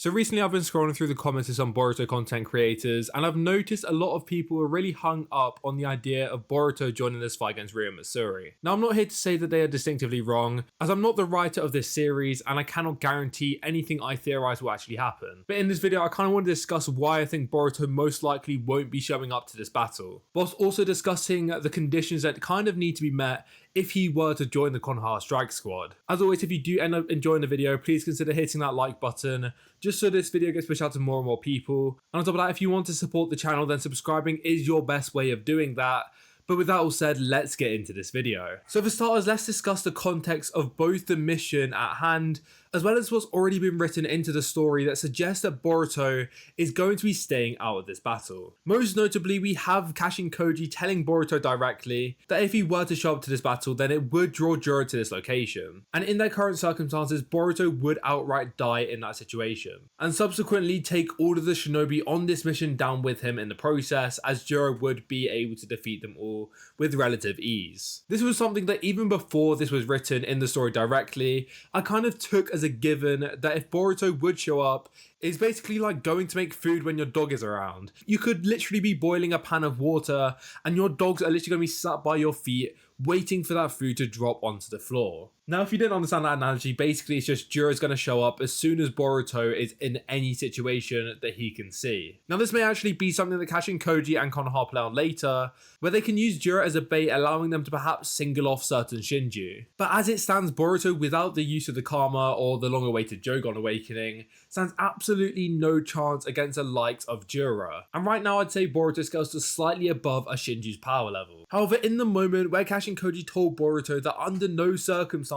So recently I've been scrolling through the comments of some Boruto content creators, and I've noticed a lot of people are really hung up on the idea of Boruto joining this fight against Ryo Matsuri. Now I'm not here to say that they are distinctively wrong, as I'm not the writer of this series and I cannot guarantee anything I theorize will actually happen. But in this video I kind of want to discuss why I think Boruto most likely won't be showing up to this battle, whilst also discussing the conditions that kind of need to be met if he were to join the Konoha Strike Squad. As always, if you do end up enjoying the video, please consider hitting that like button, just so this video gets pushed out to more and more people. And on top of that, if you want to support the channel, then subscribing is your best way of doing that. But with that all said, let's get into this video. So for starters, let's discuss the context of both the mission at hand, as well as what's already been written into the story that suggests that Boruto is going to be staying out of this battle. Most notably, we have Kashin Koji telling Boruto directly that if he were to show up to this battle, then it would draw Jura to this location. And in their current circumstances, Boruto would outright die in that situation, and subsequently take all of the shinobi on this mission down with him in the process, as Jura would be able to defeat them all with relative ease. This was something that even before this was written in the story directly, I kind of took as a given that if Boruto would show up, it's basically like going to make food when your dog is around. You could literally be boiling a pan of water and your dogs are literally going to be sat by your feet waiting for that food to drop onto the floor. Now, if you didn't understand that analogy, basically it's just Jura's going to show up as soon as Boruto is in any situation that he can see. Now, this may actually be something that Kashin Koji and Konoha play on later, where they can use Jura as a bait, allowing them to perhaps single off certain Shinju. But as it stands, Boruto, without the use of the Karma or the long-awaited Jougan awakening, stands absolutely no chance against the likes of Jura. And right now, I'd say Boruto scales to slightly above a Shinju's power level. However, in the moment where Kashin Koji told Boruto that under no circumstances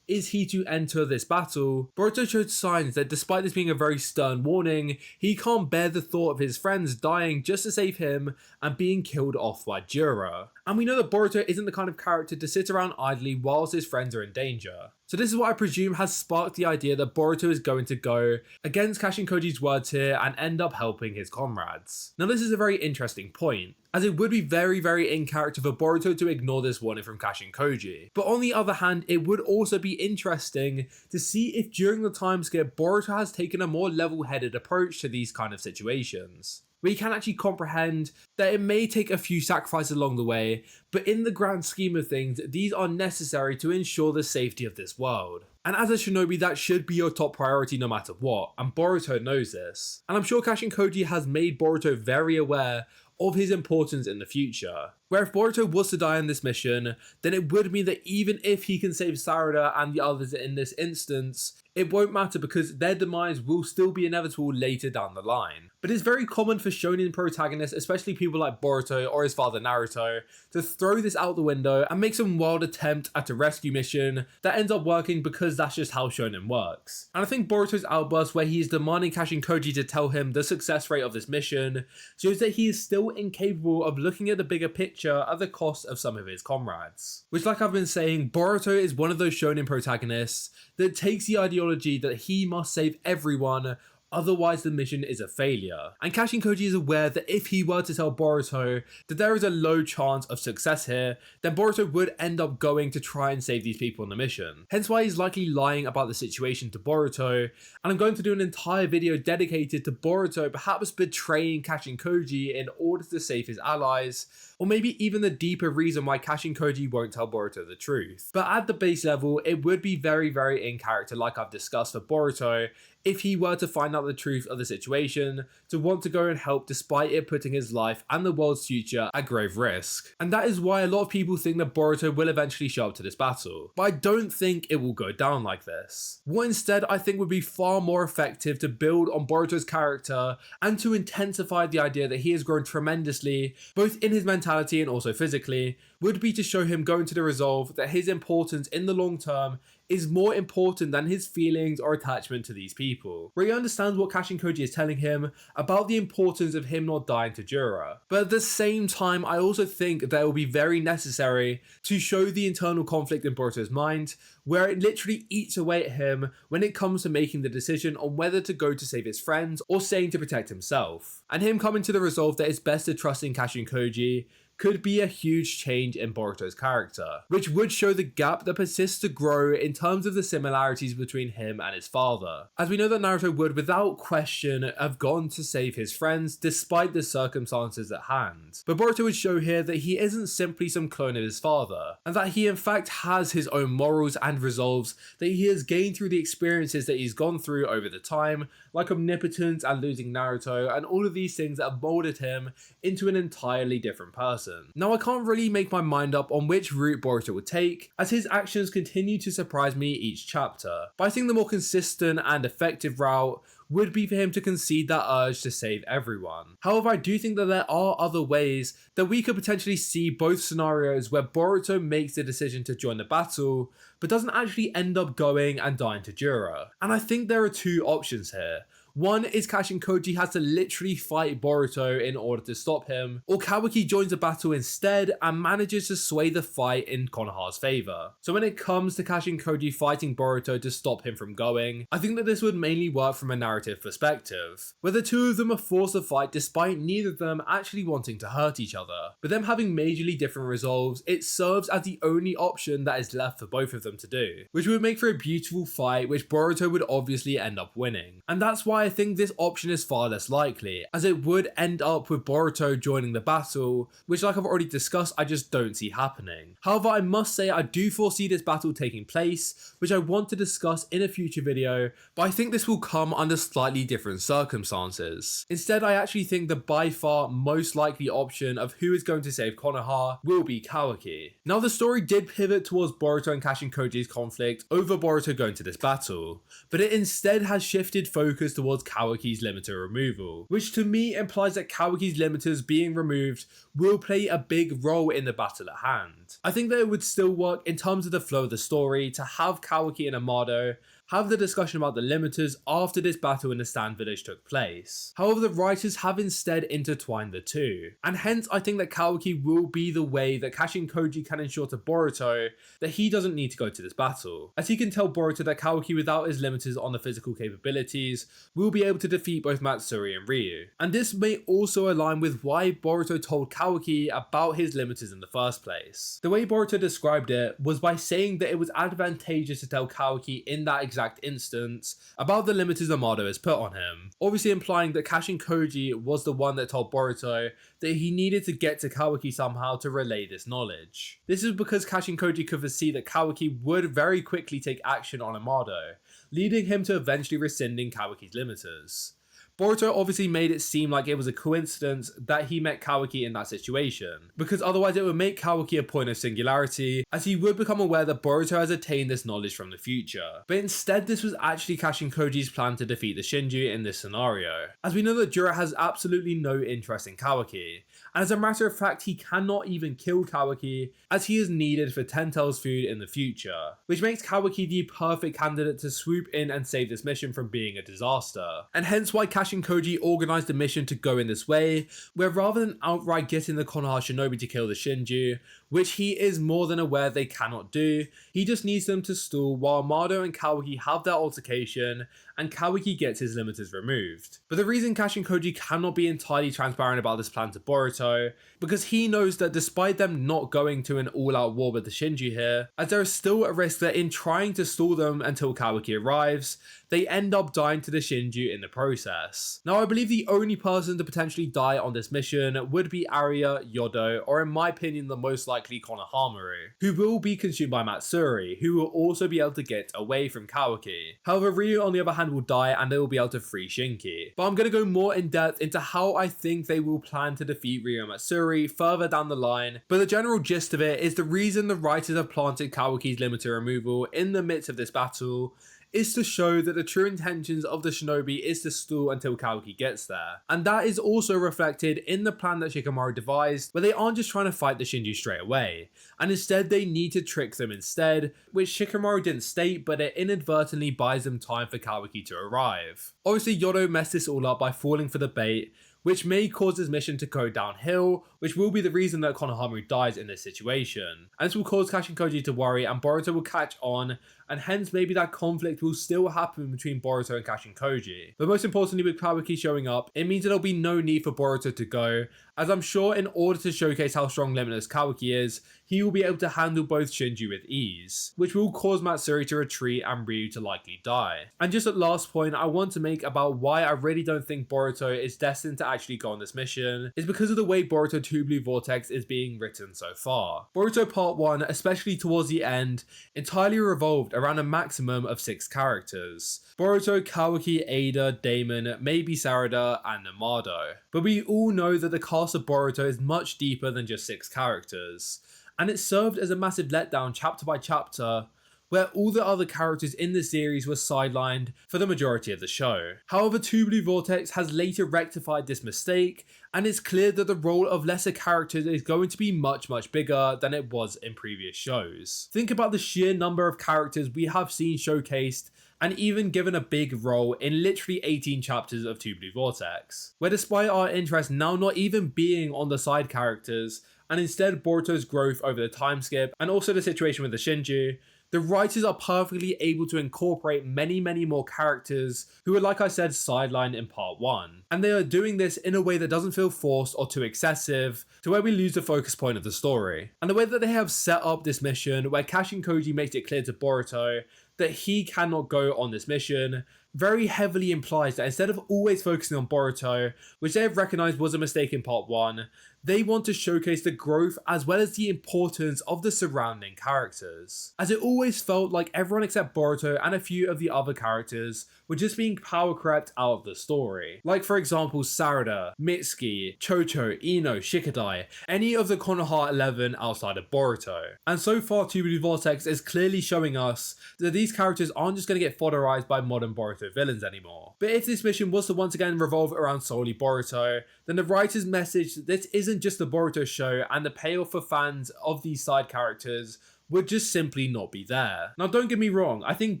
is he to enter this battle, Boruto showed signs that despite this being a very stern warning, he can't bear the thought of his friends dying just to save him and being killed off by Jura. And we know that Boruto isn't the kind of character to sit around idly whilst his friends are in danger. So this is what I presume has sparked the idea that Boruto is going to go against Kashin Koji's words here and end up helping his comrades. Now this is a very interesting point, as it would be very in character for Boruto to ignore this warning from Kashin Koji. But on the other hand, it would also be interesting to see if during the time skip Boruto has taken a more level-headed approach to these kind of situations. We can actually comprehend that it may take a few sacrifices along the way, but in the grand scheme of things, these are necessary to ensure the safety of this world. And as a shinobi, that should be your top priority no matter what, and Boruto knows this. And I'm sure Kashin Koji has made Boruto very aware of his importance in the future. Where if Boruto was to die in this mission, then it would mean that even if he can save Sarada and the others in this instance, it won't matter because their demise will still be inevitable later down the line. But it's very common for shonen protagonists, especially people like Boruto or his father Naruto, to throw this out the window and make some wild attempt at a rescue mission that ends up working because that's just how shonen works. And I think Boruto's outburst where he is demanding Kashin Koji to tell him the success rate of this mission shows that he is still incapable of looking at the bigger picture at the cost of some of his comrades. Which, like I've been saying, Boruto is one of those shonen protagonists that takes the ideology that he must save everyone, otherwise the mission is a failure. And Kashin Koji is aware that if he were to tell Boruto that there is a low chance of success here, then Boruto would end up going to try and save these people on the mission. Hence why he's likely lying about the situation to Boruto, and I'm going to do an entire video dedicated to Boruto perhaps betraying Kashin Koji in order to save his allies, or maybe even the deeper reason why Kashin Koji won't tell Boruto the truth. But at the base level, it would be very in character, like I've discussed, for Boruto if he were to find out the truth of the situation, to want to go and help despite it putting his life and the world's future at grave risk. And that is why a lot of people think that Boruto will eventually show up to this battle. But I don't think it will go down like this. What instead I think would be far more effective to build on Boruto's character and to intensify the idea that he has grown tremendously, both in his mentality and also physically, would be to show him going to the resolve that his importance in the long term is more important than his feelings or attachment to these people, where he understands what Kashin Koji is telling him about the importance of him not dying to Jura. But at the same time, I also think that it will be very necessary to show the internal conflict in Boruto's mind, where it literally eats away at him when it comes to making the decision on whether to go to save his friends or staying to protect himself. And him coming to the resolve that it's best to trust in Kashin Koji could be a huge change in Boruto's character, which would show the gap that persists to grow in terms of the similarities between him and his father. As we know that Naruto would without question have gone to save his friends despite the circumstances at hand. But Boruto would show here that he isn't simply some clone of his father, and that he in fact has his own morals and resolves that he has gained through the experiences that he's gone through over the time, like omnipotence and losing Naruto, and all of these things that have molded him into an entirely different person. Now I can't really make my mind up on which route Boruto would take, as his actions continue to surprise me each chapter, but I think the more consistent and effective route would be for him to concede that urge to save everyone. However, I do think that there are other ways that we could potentially see both scenarios where Boruto makes the decision to join the battle, but doesn't actually end up going and dying to Jura. And I think there are two options here. One is Kashinkoji has to literally fight Boruto in order to stop him, or Kawaki joins the battle instead and manages to sway the fight in Konoha's favour. So when it comes to Kashinkoji fighting Boruto to stop him from going, I think that this would mainly work from a narrative perspective, where the two of them are forced to fight despite neither of them actually wanting to hurt each other. But them having majorly different resolves, it serves as the only option that is left for both of them to do, which would make for a beautiful fight which Boruto would obviously end up winning. And that's why I think this option is far less likely, as it would end up with Boruto joining the battle, which like I've already discussed, I just don't see happening. However, I must say I do foresee this battle taking place, which I want to discuss in a future video, but I think this will come under slightly different circumstances. Instead, I actually think the by far most likely option of who is going to save Konoha will be Kawaki. Now the story did pivot towards Boruto and Kashinkoji's conflict over Boruto going to this battle, but it instead has shifted focus towards Kawaki's limiter removal, which to me implies that Kawaki's limiters being removed will play a big role in the battle at hand. I think that it would still work in terms of the flow of the story to have Kawaki and Amado have the discussion about the limiters after this battle in the Stand Village took place. However, the writers have instead intertwined the two, and hence I think that Kawaki will be the way that Kashinkoji can ensure to Boruto that he doesn't need to go to this battle, as he can tell Boruto that Kawaki without his limiters on the physical capabilities will be able to defeat both Matsuri and Ryu. And this may also align with why Boruto told Kawaki about his limiters in the first place. The way Boruto described it was by saying that it was advantageous to tell Kawaki in that exact instance about the limiters Amado has put on him, obviously implying that Kashinkoji was the one that told Boruto that he needed to get to Kawaki somehow to relay this knowledge. This is because Kashinkoji could foresee that Kawaki would very quickly take action on Amado, leading him to eventually rescinding Kawaki's limiters. Boruto obviously made it seem like it was a coincidence that he met Kawaki in that situation, because otherwise it would make Kawaki a point of singularity, as he would become aware that Boruto has attained this knowledge from the future. But instead this was actually Kashinkoji's plan to defeat the Shinju in this scenario, as we know that Jura has absolutely no interest in Kawaki, and as a matter of fact he cannot even kill Kawaki as he is needed for Ten-Tail's food in the future, which makes Kawaki the perfect candidate to swoop in and save this mission from being a disaster, and hence why Kashinkoji organised the mission to go in this way, where rather than outright getting the Konoha shinobi to kill the Shinju, which he is more than aware they cannot do, he just needs them to stall while Amado and Kawaki have their altercation and Kawaki gets his limiters removed. But the reason Kashinkoji cannot be entirely transparent about this plan to Boruto, because he knows that despite them not going to an all-out war with the Shinju here, as there is still a risk that in trying to stall them until Kawaki arrives, they end up dying to the Shinju in the process. Now I believe the only person to potentially die on this mission would be Arya, Yodo, or in my opinion the most likely Konohamaru, who will be consumed by Matsuri, who will also be able to get away from Kawaki. However, Ryu on the other hand will die and they will be able to free Shinki. But I'm going to go more in depth into how I think they will plan to defeat Ryu and Matsuri further down the line, but the general gist of it is the reason the writers have planted Kawaki's limiter removal in the midst of this battle is to show that the true intentions of the shinobi is to stall until Kawaki gets there. And that is also reflected in the plan that Shikamaru devised, where they aren't just trying to fight the Shinju straight away, and instead they need to trick them instead, which Shikamaru didn't state, but it inadvertently buys them time for Kawaki to arrive. Obviously Yodo messed this all up by falling for the bait, which may cause his mission to go downhill, which will be the reason that Konohamaru dies in this situation. And this will cause Kashinkoji to worry and Boruto will catch on and hence maybe that conflict will still happen between Boruto and Kashinkoji. But most importantly, with Kawaki showing up, it means that there'll be no need for Boruto to go, as I'm sure in order to showcase how strong Limitless Kawaki is, he will be able to handle both Shinju with ease, which will cause Matsuri to retreat and Ryu to likely die. And just a last point I want to make about why I really don't think Boruto is destined to actually go on this mission is because of the way Boruto 2 Blue Vortex is being written so far. Boruto Part 1, especially towards the end, entirely revolved around a maximum of 6 characters. Boruto, Kawaki, Ada, Damon, maybe Sarada, and Namado. But we all know that the cast of Boruto is much deeper than just 6 characters, and it served as a massive letdown chapter by chapter, where all the other characters in the series were sidelined for the majority of the show. However, 2 Blue Vortex has later rectified this mistake, and it's clear that the role of lesser characters is going to be much bigger than it was in previous shows. Think about the sheer number of characters we have seen showcased and even given a big role in literally 18 chapters of 2 Blue Vortex, where despite our interest now not even being on the side characters, and instead Boruto's growth over the time skip, and also the situation with the Shinju, the writers are perfectly able to incorporate many more characters who are, like I said, sidelined in part 1. And they are doing this in a way that doesn't feel forced or too excessive, to where we lose the focus point of the story. And the way that they have set up this mission, where Kashinkoji makes it clear to Boruto that he cannot go on this mission, very heavily implies that instead of always focusing on Boruto, which they have recognized was a mistake in part 1, they want to showcase the growth as well as the importance of the surrounding characters. As it always felt like everyone except Boruto and a few of the other characters were just being power crept out of the story. Like for example Sarada, Mitsuki, Chocho, Ino, Shikadai, any of the Konoha 11 outside of Boruto. And so far 2 Blue Vortex is clearly showing us that these characters aren't just going to get fodderized by modern Boruto villains anymore. But if this mission was to once again revolve around solely Boruto, then the writer's message that this isn't just the Boruto show and the payoff for fans of these side characters would just simply not be there. Now don't get me wrong, I think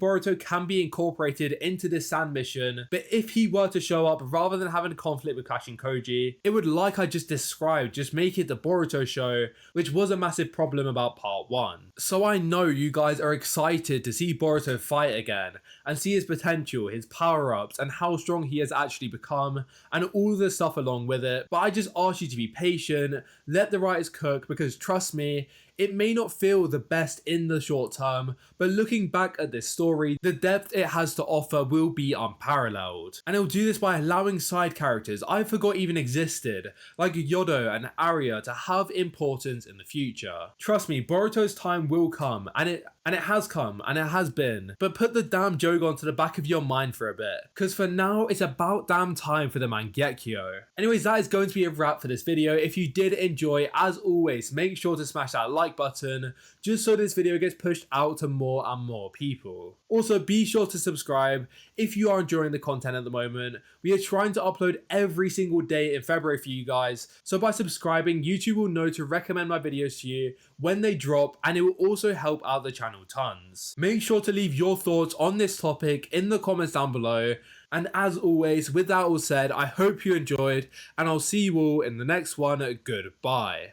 Boruto can be incorporated into this Sand mission, but if he were to show up rather than having a conflict with Kashinkoji, it would, like I just described, just make it the Boruto show, which was a massive problem about part 1. So I know you guys are excited to see Boruto fight again, and see his potential, his power-ups, and how strong he has actually become, and all the stuff along with it, but I just ask you to be patient, let the writers cook, because trust me, it may not feel the best in the short term, but looking back at this story, the depth it has to offer will be unparalleled. And it'll do this by allowing side characters I forgot even existed, like Yodo and Arya, to have importance in the future. Trust me, Boruto's time will come, and it has come, and it has been, but put the damn jougan to the back of your mind for a bit, because for now, it's about damn time for the mangekyou. Anyways, that is going to be a wrap for this video. If you did enjoy, as always, make sure to smash that like button, just so this video gets pushed out to more and more people. Also, be sure to subscribe if you are enjoying the content at the moment. We are trying to upload every single day in February for you guys, so by subscribing, YouTube will know to recommend my videos to you when they drop, and it will also help out the channel tons. Make sure to leave your thoughts on this topic in the comments down below, and as always, with that all said, I hope you enjoyed, and I'll see you all in the next one. Goodbye.